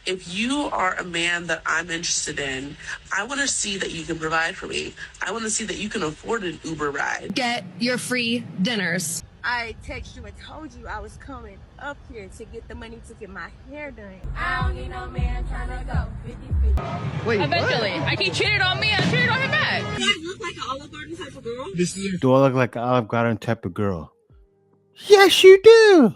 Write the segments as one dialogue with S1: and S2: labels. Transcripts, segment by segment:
S1: if you are a man that I'm interested in, I want to see that you can provide for me. I want to see that you can afford an Uber ride.
S2: Get your free dinners.
S3: I texted you and told you I was coming up here to get the money to get my hair done. I don't need no man trying to go 50-50.
S4: Wait,
S5: eventually.
S4: what?
S5: Like, he cheated on me, I cheated on him back.
S3: Do I look like an Olive Garden type of girl?
S4: Do I look like an Olive Garden type of girl? Yes, you do.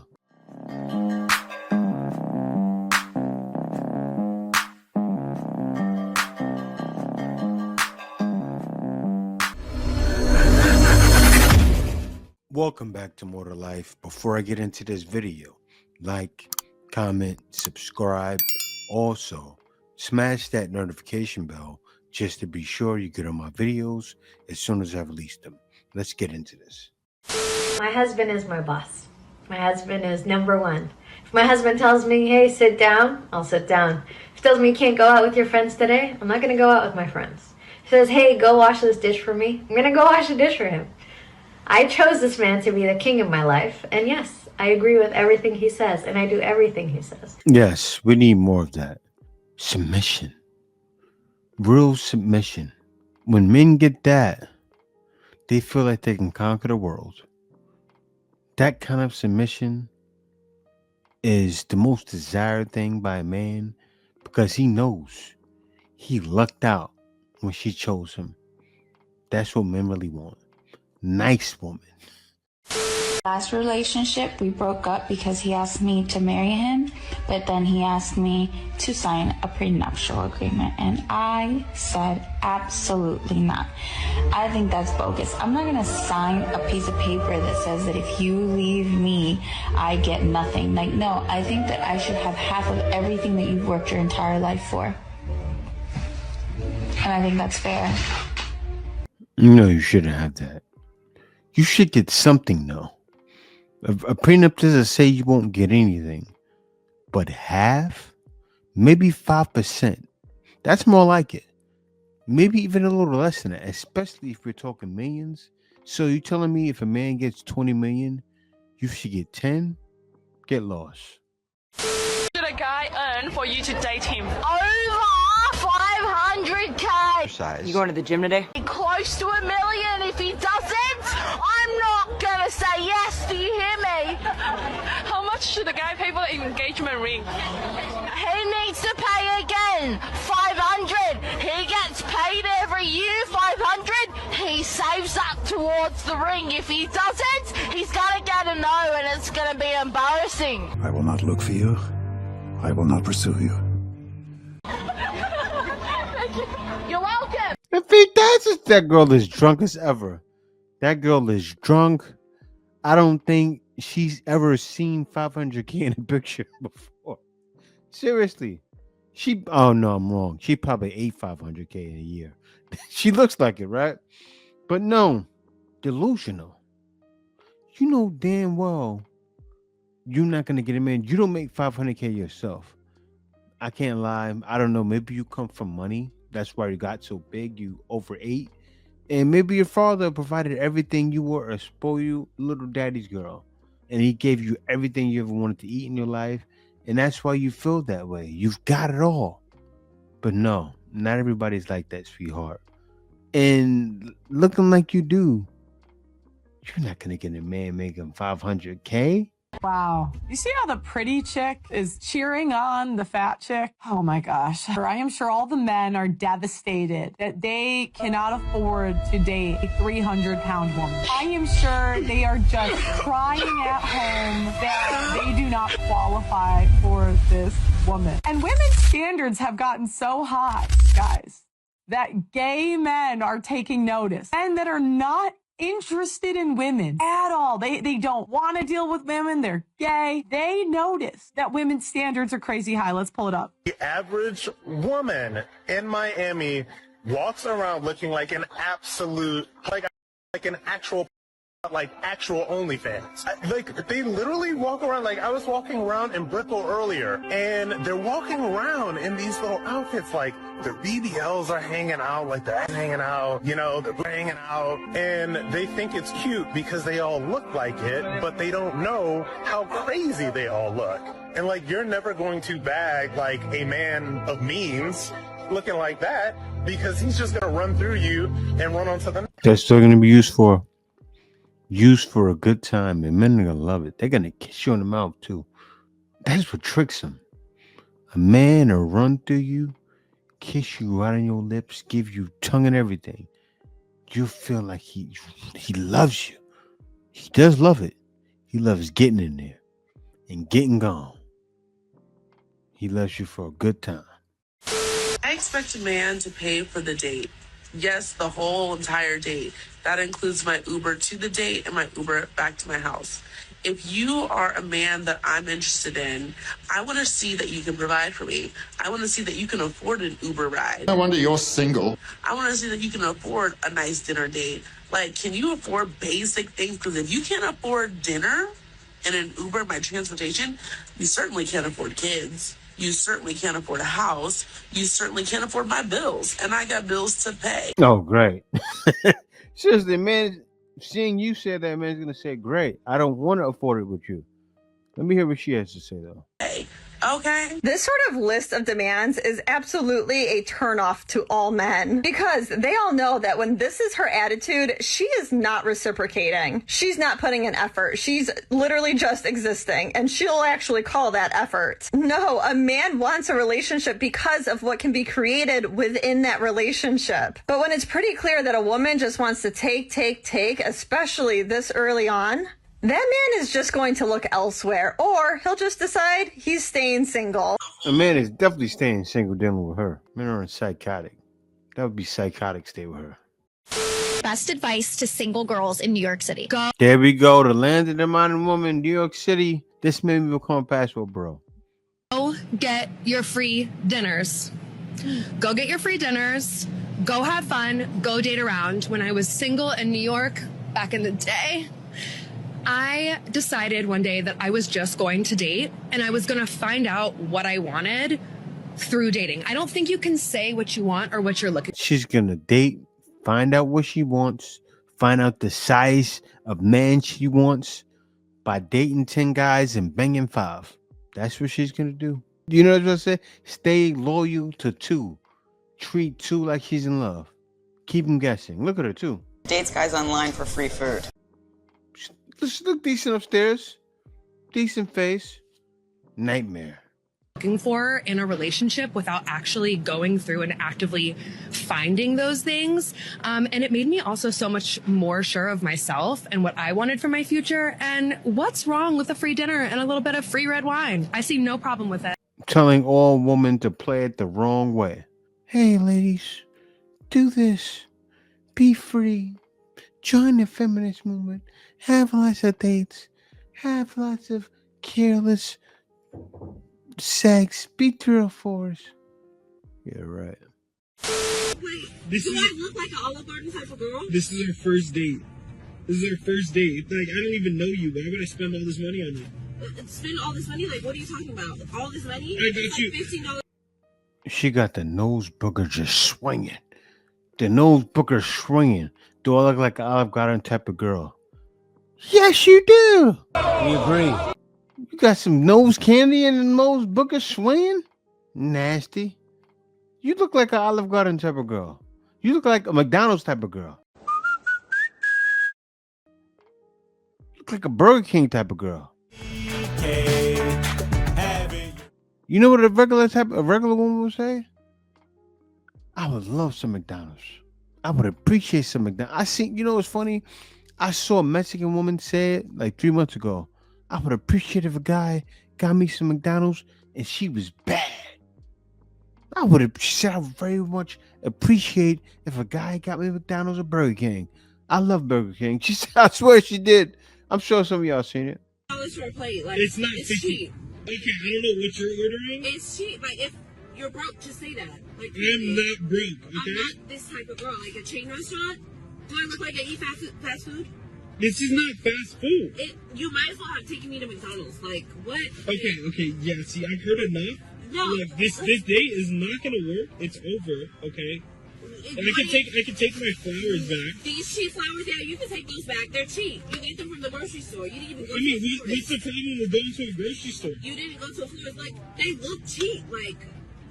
S4: Welcome back to More to Life. Before I get into this video, like, comment, subscribe. Also, smash that notification bell just to be sure you get on my videos as soon as I release them. Let's get into this.
S6: My husband is my boss. My husband is number one. If my husband tells me, hey, sit down, I'll sit down. If he tells me you can't go out with your friends today, I'm not going to go out with my friends. If he says, hey, go wash this dish for me, I'm going to go wash the dish for him. I chose this man to be the king of my life, and yes, I agree with everything he says, and I do everything he says.
S4: Yes, we need more of that. Submission. Real submission. When men get that, they feel like they can conquer the world. That kind of submission is the most desired thing by a man because he knows he lucked out when she chose him. That's what men really want. Nice woman.
S7: Last relationship, we broke up because he asked me to marry him, but then he asked me to sign a prenuptial agreement, and I said absolutely not. I think that's bogus. I'm not gonna sign a piece of paper that says that if you leave me, I get nothing. Like, no, I think that I should have half of everything that you've worked your entire life for. And I think that's fair.
S4: No, you shouldn't have that. You should get something, though. A prenup doesn't say you won't get anything, but half, maybe 5%. That's more like it. Maybe even a little less than that, especially if we're talking millions. So you're telling me if a man gets 20 million, you should get 10? Get lost.
S5: Should a guy earn for you to date him?
S3: Over 500K.
S8: You going to the gym today?
S3: Close to $1 million. If he doesn't, I'm not gonna say yes. Do you hear me?
S5: How much should a guy pay for the engagement ring?
S3: He needs to pay again. 500. He gets paid every year. 500. He saves up towards the ring. If he doesn't, he's gonna get a no, and it's gonna be embarrassing.
S9: I will not look for you. I will not pursue you.
S3: You're welcome.
S4: If he does, that girl is drunk as ever. That girl is drunk. I don't think she's ever seen 500K in a picture before. Seriously. Oh no, I'm wrong. She probably ate 500K in a year. She looks like it, right? But no, delusional. You know damn well you're not going to get a man. You don't make 500K yourself. I can't lie. I don't know. Maybe you come from money. That's why you got so big. You overate. And maybe your father provided everything you were, a spoiled little daddy's girl. And he gave you everything you ever wanted to eat in your life. And that's why you feel that way. You've got it all. But no, not everybody's like that, sweetheart. And looking like you do, you're not going to get a man making 500K.
S10: Wow. You see how the pretty chick is cheering on the fat chick? Oh my gosh. I am sure all the men are devastated that they cannot afford to date a 300-pound woman. I am sure they are just crying at home that they do not qualify for this woman. And women's standards have gotten so high, guys, that gay men are taking notice. Men that are not interested in women at all. They don't want to deal with women. They're gay. They notice that women's standards are crazy high. Let's pull it up.
S11: The average woman in Miami walks around looking like an absolute, like an actual OnlyFans. Like, they literally walk around, like, I was walking around in Brickell earlier, and they're walking around in these little outfits, like, their BBLs are hanging out, like, they're hanging out, you know, they're hanging out, and they think it's cute because they all look like it, but they don't know how crazy they all look. And like, you're never going to bag like a man of means looking like that, because he's just going to run through you and run onto the.
S4: That's still going to be used for a good time, and men are going to love it. They're going to kiss you on the mouth too. That's what tricks them. A man will run through you, kiss you right on your lips, give you tongue and everything. You feel like he loves you. He does love it. He loves getting in there and getting gone. He loves you for a good time.
S1: I expect a man to pay for the date. Yes, the whole entire date. That includes my Uber to the date and my Uber back to my house. If you are a man that I'm interested in, I want to see that you can provide for me. I want to see that you can afford an Uber ride.
S8: No wonder you're single.
S1: I want to see that you can afford a nice dinner date. Like, can you afford basic things? Because if you can't afford dinner and an Uber, my transportation, you certainly can't afford kids. You certainly can't afford a house. You certainly can't afford my bills. And I got bills to pay.
S4: Oh, great. Seriously, man, seeing you say that, man's going to say, great. I don't want to afford it with you. Let me hear what she has to say, though.
S1: Hey, okay.
S2: This sort of list of demands is absolutely a turnoff to all men because they all know that when this is her attitude, she is not reciprocating. She's not putting in effort. She's literally just existing, and she'll actually call that effort. No, a man wants a relationship because of what can be created within that relationship. But when it's pretty clear that a woman just wants to take, especially this early on, that man is just going to look elsewhere, or he'll just decide he's staying single.
S4: A man is definitely staying single dealing with her. Men are psychotic. That would be psychotic, stay with her.
S12: Best advice to single girls in New York City. Go.
S4: There we go. The land of the modern woman, New York City. This made me become a passport bro.
S2: Go get your free dinners. Go get your free dinners. Go have fun. Go date around. When I was single in New York back in the day, I decided one day that I was just going to date and I was going to find out what I wanted through dating. I don't think you can say what you want or what you're looking for.
S4: She's going to date, find out what she wants, find out the size of man she wants by dating 10 guys and banging 5. That's what she's going to do. You know what I'm saying? Stay loyal to 2. Treat 2 like she's in love. Keep them guessing. Look at her too.
S13: Dates guys online for free food.
S4: She look decent upstairs. Decent face. Nightmare.
S2: Looking for in a relationship without actually going through and actively finding those things. And it made me also so much more sure of myself and what I wanted for my future. And what's wrong with a free dinner and a little bit of free red wine? I see no problem with it.
S4: Telling all women to play it the wrong way. Hey, ladies, do this. Be free. Join the feminist movement. Have lots of dates. Have lots of careless sex. Be thrill force. Yeah, right.
S1: Wait,
S14: this
S1: do
S14: is,
S1: I look like an Olive Garden type of girl?
S14: This is our first date. This is our first date. Like, I don't even know you. Why would I spend all this money on you?
S1: Spend all this money? Like, what are you talking about? All this money?
S14: I got you.
S1: $15.
S4: She got the nose booger just swinging. The nose booger swinging. Do I look like an Olive Garden type of girl? Yes, you do. We agree. You got some nose candy and the nose booger swinging? Nasty. You look like an Olive Garden type of girl. You look like a McDonald's type of girl. You look like a Burger King type of girl. You know what a regular woman would say? I would love some McDonald's. I would appreciate some McDonald's. I seen, you know what's funny? I saw a Mexican woman say it like 3 months ago. I would appreciate if a guy got me some McDonald's and she was bad. She said I would very much appreciate if a guy got me McDonald's or Burger King. I love Burger King. She said, I swear she did. I'm sure some of y'all seen it.
S1: $1 for a plate. Like,
S14: it's not
S1: cheap.
S14: Okay, I don't know what you're ordering.
S1: It's cheap. Like, if you're broke, just say that. Like,
S14: I'm not broke, okay?
S1: I'm not this type of girl. Like a chain restaurant? Do I look like I eat fast food?
S14: This is not fast food.
S1: You might as well have taken me to McDonald's. Like, what?
S14: Okay, yeah, see, I've heard enough.
S1: No.
S14: Look, this date is not gonna work. It's over, okay? I can take my flowers back.
S8: These cheap flowers, yeah, you can take those back. They're cheap. You get them from the grocery store. You didn't even go
S14: to a florist. What's the problem with going to a grocery store?
S8: You didn't go to a florist. Like, they look cheap. Like,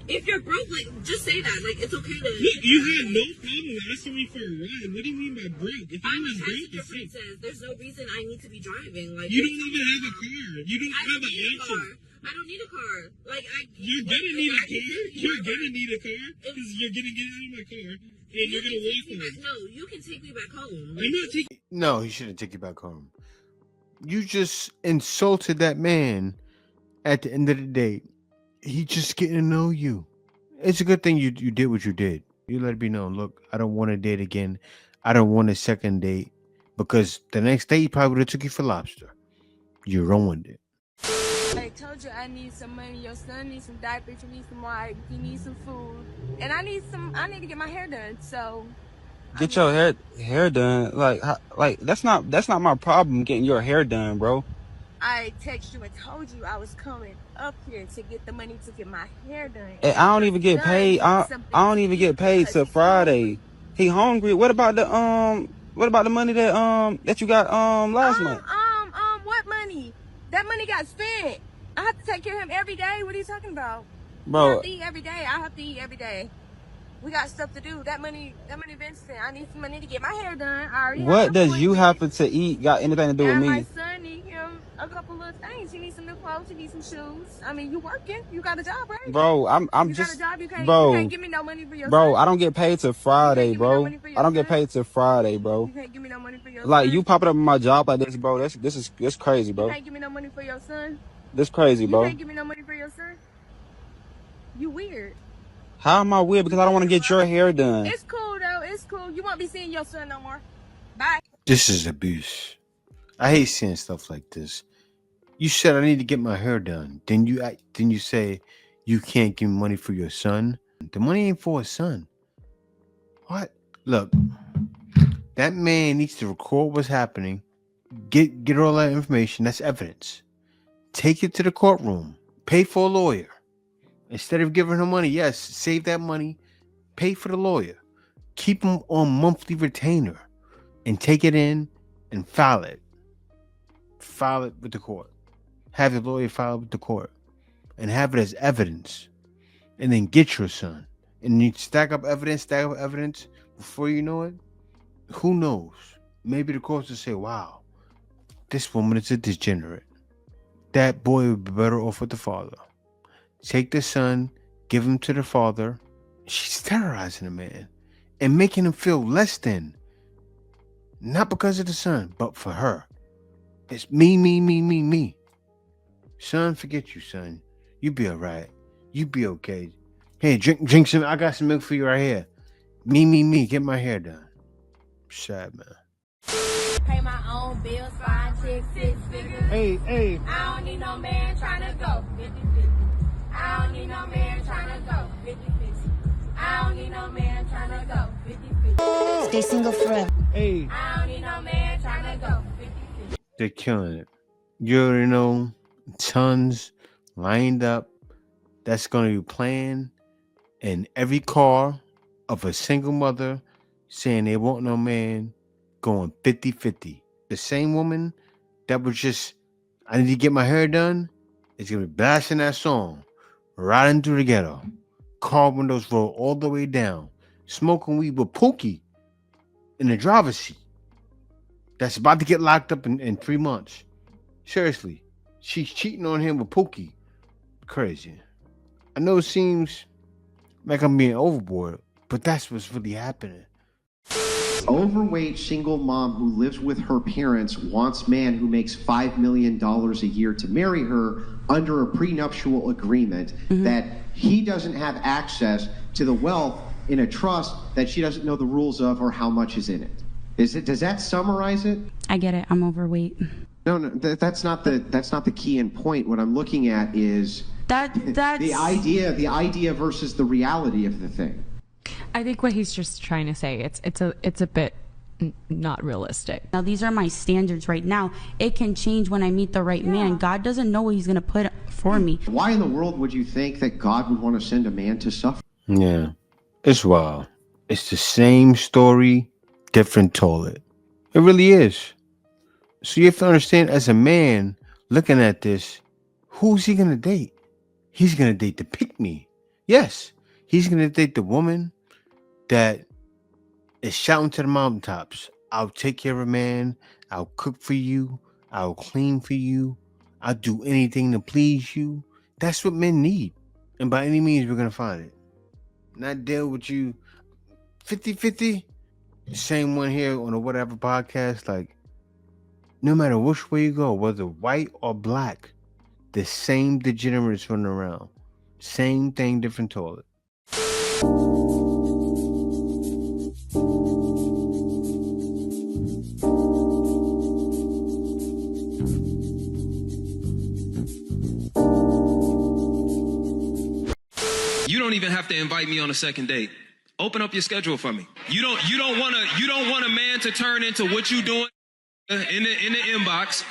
S8: if you're broke, like, just say that. Like, it's okay to...
S14: Look, you had no problem asking me for a ride. What do you mean by broke? If I was broke,
S8: princess, there's no reason I need to be driving. Like,
S14: you don't even have a car. You don't have an option.
S8: I don't need a car. Like,
S14: you're gonna need a car. You're gonna need a car because you're gonna get out of my car and you're gonna walk home.
S8: No, you can take me back home.
S14: I'm not taking.
S4: No, he shouldn't take you back home. You just insulted that man. At the end of the day, he just getting to know you. It's a good thing you did what you did. You let it be known. Look, I don't want to date again. I don't want a second date because the next day he probably would have took you for lobster. You ruined it.
S15: I told you I need some money. Your son needs some diapers. You need some wipes. You need some food, and I need to get my hair done. So
S16: get your hair done. Like that's not my problem. Getting your hair done, bro.
S15: I texted you and told you I was coming up here to get the money to get my hair done.
S16: And I don't even get paid. I don't even get paid till Friday. He hungry. What about the money that you got last month?
S15: What money? That money got spent. I have to take care of him every day. What are you talking about?
S16: Bro,
S15: I have to eat every day. I have to eat every day. We got stuff to do. That money been spent. I need some money to get my hair done. I already
S16: what does you happen to eat got anything to do with me?
S15: My son need him a couple of things. He needs some new clothes. He needs some shoes. I mean, you working. You got a job, right?
S16: Bro, I'm
S15: you
S16: just
S15: got a job. You can't give me no money for your
S16: bro,
S15: son.
S16: I don't get paid till Friday, bro. I don't get paid till Friday, bro.
S15: You can't give me no money for your
S16: like
S15: son.
S16: You popping up in my job like this, bro. This crazy, bro.
S15: You can't give me no money for your son.
S16: This crazy, bro.
S15: You can't give me no money for your son. You weird.
S16: How am I weird? Because I don't want to get your hair done.
S15: It's cool though. It's cool. You won't be seeing your son no more. Bye.
S4: This is abuse. I hate seeing stuff like this. You said I need to get my hair done. Then you say you can't give me money for your son. The money ain't for his son. What? Look, that man needs to record what's happening. Get all that information. That's evidence. Take it to the courtroom. Pay for a lawyer. Instead of giving him money, yes, save that money. Pay for the lawyer. Keep him on monthly retainer. And take it in and file it. File it with the court. Have the lawyer file it with the court. And have it as evidence. And then get your son. And you stack up evidence. Before you know it, who knows? Maybe the courts will say, wow, this woman is a degenerate. That boy would be better off with the father. Take the son, give him to the father. She's terrorizing the man and making him feel less than. Not because of the son, but for her. It's me. Son, forget you, son. You be all right. You be okay. Hey, drink some. I got some milk for you right here. Me. Get my hair done. Sad, man.
S15: Pay my own bills, 5, 6, 6 figures.
S4: Hey.
S15: I don't need no man trying to go 50-50. I don't need no man trying to go 50-50. I don't need no man trying to go 50-50.
S12: Stay single forever.
S4: Hey.
S15: I don't need no man trying to go 50-50.
S4: They're killing it. You already know, tons lined up. That's going to be playing in every car of a single mother saying they want no man, going 50-50. The same woman that was just, I need to get my hair done, is going to be blasting that song, riding through the ghetto, car windows roll all the way down, smoking weed with Pookie in the driver's seat. That's about to get locked up in 3 months. Seriously, she's cheating on him with Pookie. Crazy. I know it seems like I'm being overboard, but that's what's really happening.
S17: Overweight single mom who lives with her parents wants man who makes $5 million a year to marry her under a prenuptial agreement that he doesn't have access to the wealth in a trust that she doesn't know the rules of or how much is in it. Does that summarize it?
S18: I get it. I'm overweight.
S17: No, that's not the key and point. What I'm looking at is
S18: that's
S17: the idea versus the reality of the thing.
S19: I think what he's just trying to say, it's a bit not realistic.
S18: Now these are my standards right now. It can change when I meet the right man. God doesn't know what he's going to put for me.
S17: Why in the world would you think that God would want to send a man to suffer?
S4: Yeah, it's wild. It's the same story, different toilet. It really is. So you have to understand, as a man looking at this, who's he gonna date? He's gonna date the pick me. Yes, he's gonna date the woman that is shouting to the mountaintops. I'll take care of a man. I'll cook for you. I'll clean for you. I'll do anything to please you. That's what men need. And by any means, we're gonna find it. Not deal with you 50-50. Same one here on the whatever podcast. Like, no matter which way you go, whether white or black, the same degenerates running around. Same thing, different toilet.
S20: You don't even have to invite me on a second date. Open up your schedule for me. You don't want a man to turn into what you doing in the inbox,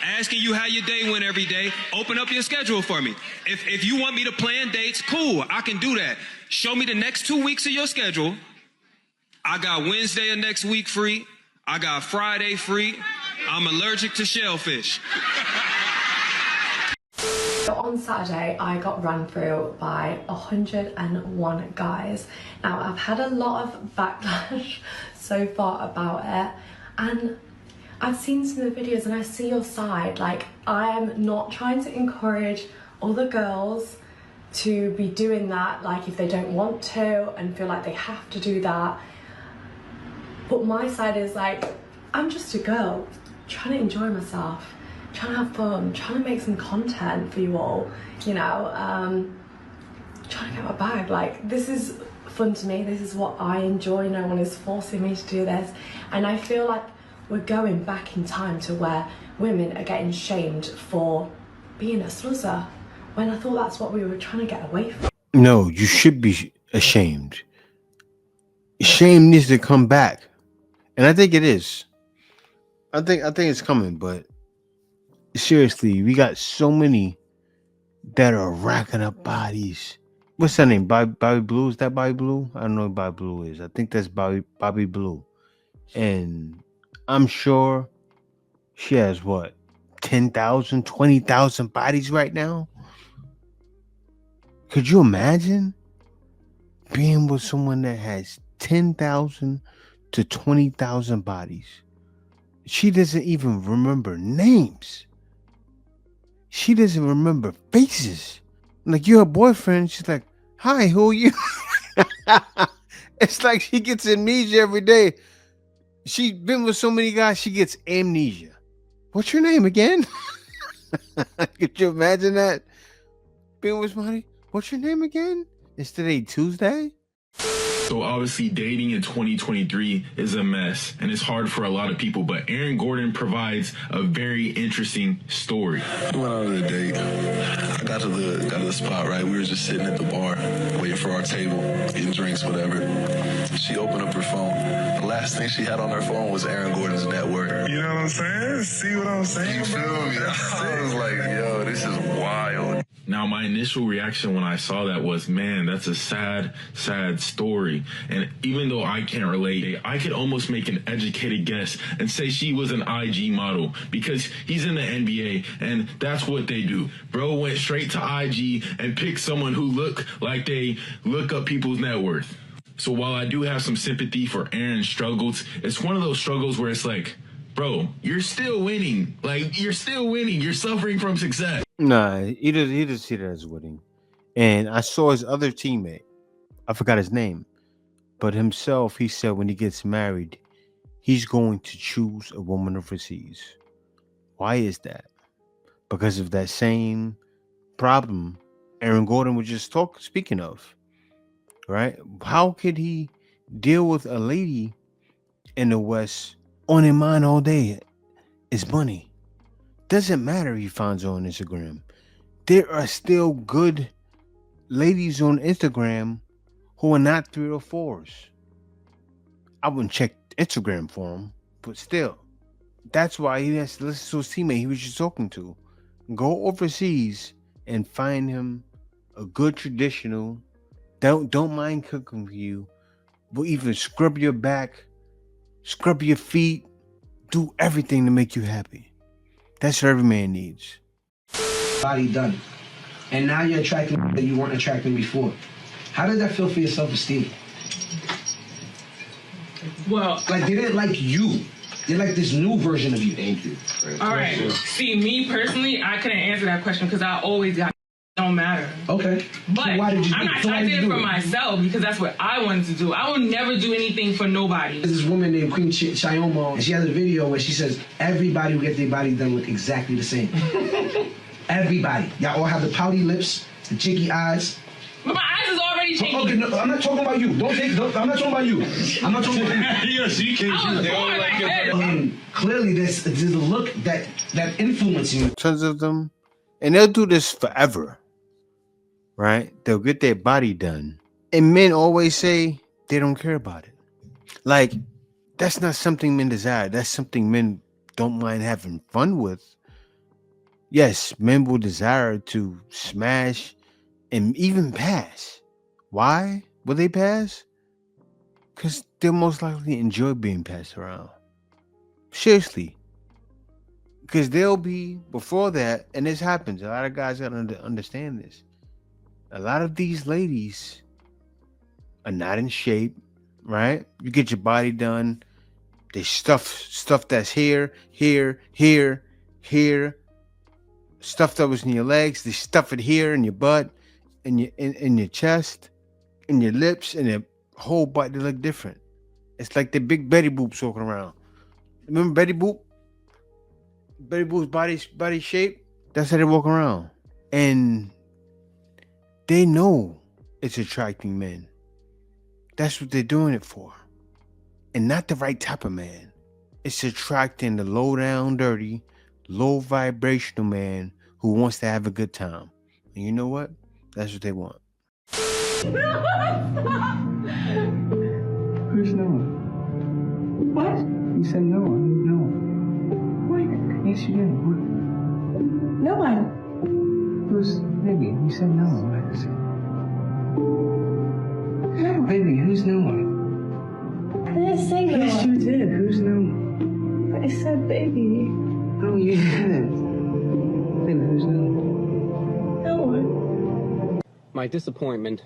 S20: asking you how your day went every day. Open up your schedule for me. If you want me to plan dates, cool, I can do that. Show me the next 2 weeks of your schedule. I got Wednesday of next week free. I got Friday free. I'm allergic to shellfish.
S21: On Saturday, I got run through by 101 guys. Now, I've had a lot of backlash so far about it, and I've seen some of the videos and I see your side. Like, I am not trying to encourage other girls to be doing that, like if they don't want to and feel like they have to do that. But my side is like, I'm just a girl trying to enjoy myself, trying to have fun, trying to make some content for you all, you know, trying to get my bag. Like, this is fun to me, this is what I enjoy, no one is forcing me to do this. And I feel like we're going back in time to where women are getting shamed for being a sluzzer, when I thought that's what we were trying to get away from.
S4: No, you should be ashamed. Shame needs to come back. And I think it is. I think it's coming, but seriously, we got so many that are racking up bodies. What's that name? Bobby Blue? Is that Bobby Blue? I don't know what Bobby Blue is. I think that's Bobby Blue. And I'm sure she has what? 10,000, 20,000 bodies right now? Could you imagine being with someone that has 10,000 to 20,000 bodies? She doesn't even remember names. She doesn't remember faces. Like, you're her boyfriend. She's like, hi, who are you? It's like she gets amnesia every day. She's been with so many guys, she gets amnesia. What's your name again? Could you imagine that? Being with somebody? What's your name again? Is today Tuesday?
S14: So obviously dating in 2023 is a mess and it's hard for a lot of people, but Aaron Gordon provides a very interesting story.
S22: We went on a date. I got to the spot, right? We were just sitting at the bar, waiting for our table, getting drinks, whatever. She opened up her phone. The last thing she had on her phone was Aaron Gordon's net worth.
S11: You know what I'm saying? See what I'm saying?
S22: You feel me? I was like, yo, this is wild.
S14: Now, my initial reaction when I saw that was, man, that's a sad, sad story. And even though I can't relate, I could almost make an educated guess and say she was an IG model because he's in the NBA and that's what they do. Bro went straight to IG and picked someone who looked like they look up people's net worth. So while I do have some sympathy for Aaron's struggles, it's one of those struggles where it's like, bro, you're still winning. Like, you're still winning. You're suffering from success.
S4: Nah, he doesn't see that as winning. And I saw his other teammate. I forgot his name. But himself, he said when he gets married, he's going to choose a woman overseas. Why is that? Because of that same problem Aaron Gordon was just speaking of. Right? How could he deal with a lady in the West on his mind all day? Is money. Doesn't matter if he finds her on Instagram. There are still good ladies on Instagram who are not 3 or 4s. I wouldn't check Instagram for him, but still. That's why he has to listen to his teammate he was just talking to. Go overseas and find him a good traditional. Don't mind cooking for you. will even scrub your back, scrub your feet, do everything to make you happy. That's what every man needs.
S6: Body done. And now you're attracting that you weren't attracting before. How does that feel for your self-esteem?
S5: Well,
S6: like they didn't like you. They're like this new version of you. Thank you.
S5: All right. See, me personally, I couldn't answer that question because I always got don't matter.
S6: Okay.
S5: But
S6: So why did you
S5: I'm
S6: do-
S5: not
S6: so why
S5: I
S6: did
S5: did
S6: you
S5: it
S6: do
S5: for
S6: it?
S5: myself because that's what I wanted to do. I will never do anything for nobody.
S6: There's this woman named Queen Chioma, and she has a video where she says everybody who gets their body done look exactly the same. Everybody. Y'all all have the pouty lips, the cheeky eyes.
S5: But my eyes is already cheeky.
S6: Okay, no, I'm not talking about you. I'm not talking about you. I'm not talking about you.
S14: Yeah, she can't.
S5: I was born like that.
S6: Clearly, there's a look that influences you.
S4: Tons of them, and they'll do this forever, right? They'll get their body done, and men always say they don't care about it. Like, that's not something men desire. That's something men don't mind having fun with. Yes, men will desire to smash and even pass. Why will they pass? Because they'll most likely enjoy being passed around. Seriously. Because they'll be, before that, and this happens, a lot of guys got to understand this. A lot of these ladies are not in shape, right? You get your body done. They stuff that's here. Stuff that was in your legs. They stuff it here in your butt, in your chest, in your lips, and your whole body. They look different. It's like the big Betty Boops walking around. Remember Betty Boop? Betty Boop's body shape? That's how they walk around. And they know it's attracting men. That's what they're doing it for. And not the right type of man. It's attracting the low down, dirty, low vibrational man who wants to have a good time. And you know what? That's what they want.
S6: Who's Noah?
S15: What?
S6: You said Noah. Who's Noah?
S15: What?
S6: Yes, you did. What?
S15: No one.
S6: Who's baby? You said Noah. What is it?
S15: No.
S6: Baby, who's Noah?
S15: I didn't say no
S6: Yes,
S15: one.
S6: you did. Who's Noah?
S15: But I said baby.
S6: No, you didn't. Baby, who's Noah?
S15: No one.
S7: My disappointment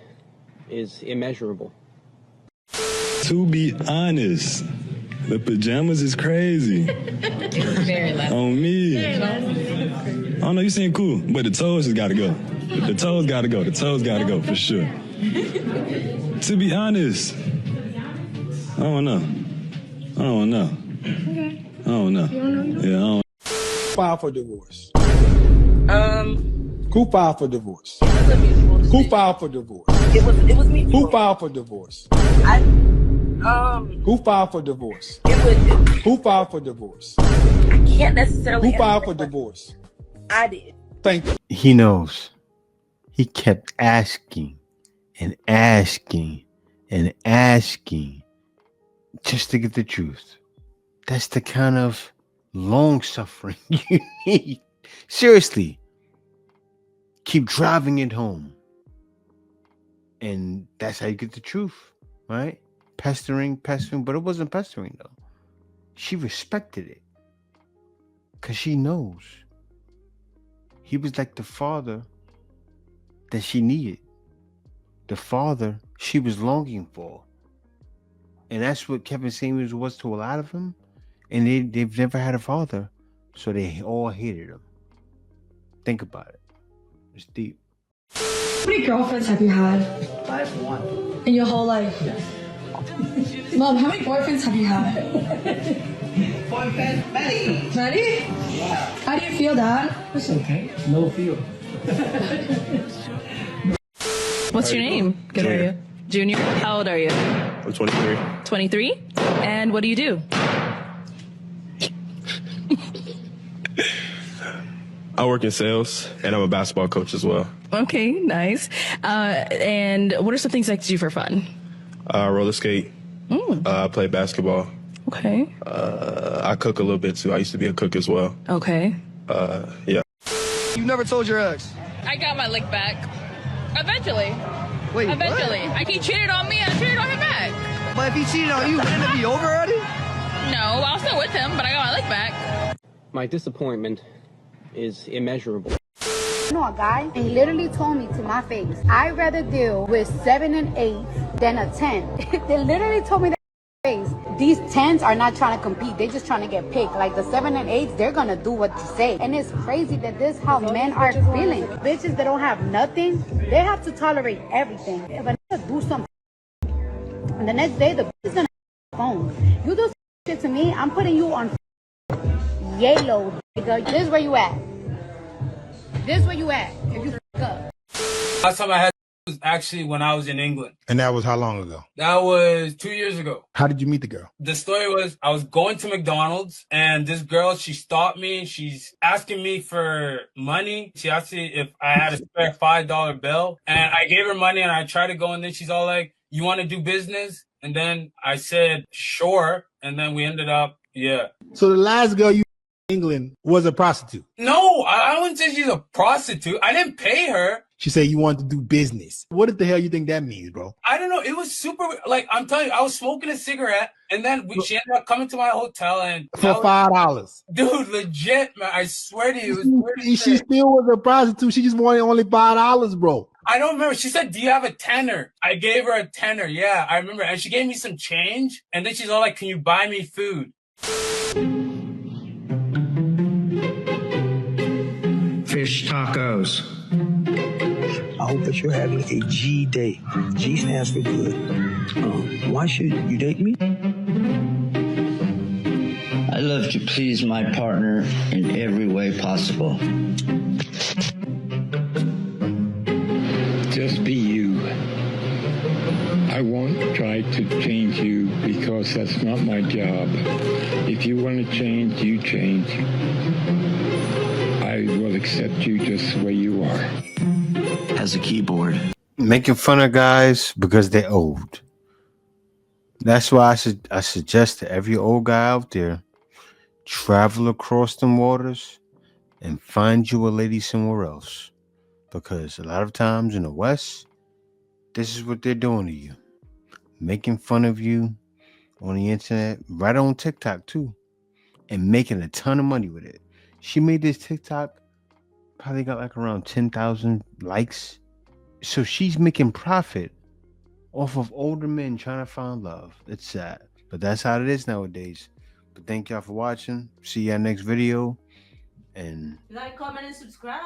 S7: is immeasurable.
S23: To be honest, the pajamas is crazy.
S15: Very loud.
S23: On me.
S15: Very loud.
S23: I don't know, you seem cool, but the toes just gotta go. The toes gotta go. The toes gotta go for sure. To be honest, I don't know.
S15: Okay.
S23: I don't know.
S15: You don't know?
S23: Yeah, I don't.
S24: File for divorce. Who filed for divorce? Who filed for divorce?
S8: It was me.
S24: Who filed for divorce? Who filed for divorce? Who filed for divorce?
S8: I can't necessarily.
S24: Who filed for divorce?
S8: I did.
S24: Thank you.
S4: He knows. He kept asking and asking and asking just to get the truth. That's the kind of long suffering you need. Seriously. Keep driving it home. And that's how you get the truth, right? Pestering, but it wasn't pestering though. She respected it. Because she knows. He was like the father that she needed. The father she was longing for. And that's what Kevin Samuels was to a lot of them. And they've never had a father. So they all hated him. Think about it. It's deep.
S21: How many girlfriends have you had?
S8: 5'1".
S21: In your whole life?
S8: Yes.
S21: Mom, how many boyfriends have you had?
S8: Boyfriend, Maddie.
S21: Maddie?
S8: Yeah.
S21: How do you feel, Dad?
S8: That's okay. No feel.
S25: What's your name? Good are you? Junior? How old are you?
S26: I'm 23.
S25: 23? And what do you do?
S26: I work in sales, and I'm a basketball coach as well.
S25: Okay, nice. And what are some things like to do for fun?
S26: Roller skate. I play basketball.
S25: Okay.
S26: I cook a little bit, too. I used to be a cook as well.
S25: Okay.
S26: Yeah.
S24: You never told your ex.
S5: I got my lick back. Eventually.
S24: Wait,
S5: Eventually. He cheated on me, I cheated on him back.
S1: But if he cheated on you, wouldn't it be over already?
S25: No, I'll still with him, but I got my lick back.
S7: My disappointment is immeasurable.
S2: I know a guy, and he literally told me to my face, I'd rather deal with 7 and 8 than a 10. They literally told me that face. These 10s are not trying to compete. They're just trying to get picked. Like the 7 and 8s, they're gonna do what you say. And it's crazy that this is how men are feeling. Bitches that don't have nothing, they have to tolerate everything. If a nigga do something, and the next day the bitch is gonna have a phone. You do some shit to me, I'm putting you on yellow, nigga. This is where you at. This is where you at. If you up.
S3: Last time I had was actually when I was in England.
S24: And that was how long ago?
S3: That was 2 years ago.
S24: How did you meet the girl?
S3: The story was I was going to McDonald's and this girl, she stopped me. She's asking me for money. She asked me if I had a spare $5 bill and I gave her money and I tried to go and then she's all like, you want to do business? And then I said, sure. And then we ended up, yeah.
S24: So the last girl you in England was a prostitute?
S3: No, I wouldn't say she's a prostitute. I didn't pay her.
S24: She said you wanted to do business. What the hell you think that means, bro?
S3: I don't know. It was super, like, I'm telling you, I was smoking a cigarette and then she ended up coming to my hotel and
S24: for $5.
S3: Dude, legit, man. I swear to you.
S24: She still was a prostitute. She just wanted only $5, bro.
S3: I don't remember. She said, do you have a tenner? I gave her a tenner. Yeah, I remember. And she gave me some change. And then she's all like, can you buy me food?
S6: Fish tacos.
S9: I hope that you're having a G day. G stands for good. Why should you date me?
S10: I love to please my partner in every way possible.
S13: Just be you. I won't try to change you because that's not my job. If you want to change, you change. I will accept you just the way you are.
S10: Has a keyboard.
S4: Making fun of guys because they're old. That's why I suggest to every old guy out there, travel across them waters and find you a lady somewhere else. Because a lot of times in the West, this is what they're doing to you. Making fun of you on the internet, right on TikTok too. And making a ton of money with it. She made this TikTok, probably got like around 10,000 likes. So she's making profit off of older men trying to find love. It's sad. But that's how it is nowadays. But thank y'all for watching. See y'all next video. And
S8: Like, comment, and subscribe.